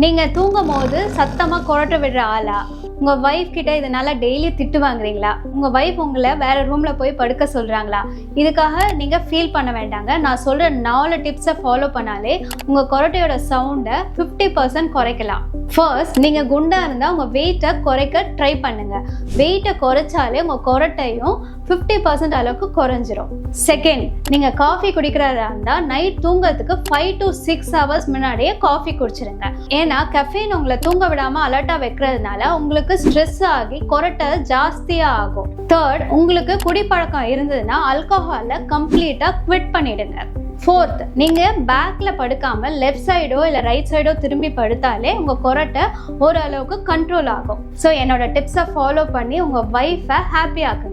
நீங்கள் தூங்கும் போது சத்தமாக கொரட்டை விடுற ஆளா? உங்கள் ஒய்ஃப் கிட்ட இதனால டெய்லி திட்டு வாங்குறீங்களா? உங்கள் ஒய்ஃப் உங்களை வேறு ரூமில் போய் படுக்க சொல்கிறாங்களா? இதுக்காக நீங்கள் ஃபீல் பண்ண வேண்டாங்க. நான் சொல்கிற 4 டிப்ஸை ஃபாலோ பண்ணாலே உங்கள் கொரட்டையோட சவுண்டை 50% குறைக்கலாம். ஃபர்ஸ்ட், நீங்கள் குண்டாக இருந்தால் உங்கள் வெயிட்டை குறைக்க ட்ரை பண்ணுங்கள். வெயிட்டை குறைச்சாலே உங்கள் கொரட்டையும் 50% அளவுக்கு குறைஞ்சிரும். செகண்ட், நீங்கள் காஃபி குடிக்கிறதா இருந்தால் நைட் தூங்கிறதுக்கு 5 to 6 hours முன்னாடியே காஃபி குடிச்சிருங்க. ஏன்னா கெஃபீன் உங்களை தூங்க விடாமல் அலர்ட்டாக வைக்கிறதுனால உங்களுக்கு ஸ்ட்ரெஸ் ஆகி கொரட்டை ஜாஸ்தியாக ஆகும். தேர்ட், உங்களுக்கு குடிப்பழக்கம் இருந்ததுன்னா ஆல்கஹாலை கம்ப்ளீட்டாக குவிட் பண்ணிடுங்க. ஃபோர்த், நீங்கள் பேக்கில் படுக்காமல் லெஃப்ட் சைடோ இல்லை ரைட் சைடோ திரும்பி படுத்தாலே உங்கள் கொரட்டை ஓரளவுக்கு கண்ட்ரோல் ஆகும். ஸோ என்னோட டிப்ஸை ஃபாலோ பண்ணி உங்கள் ஒய்ஃபை ஹாப்பி ஆக்குங்க.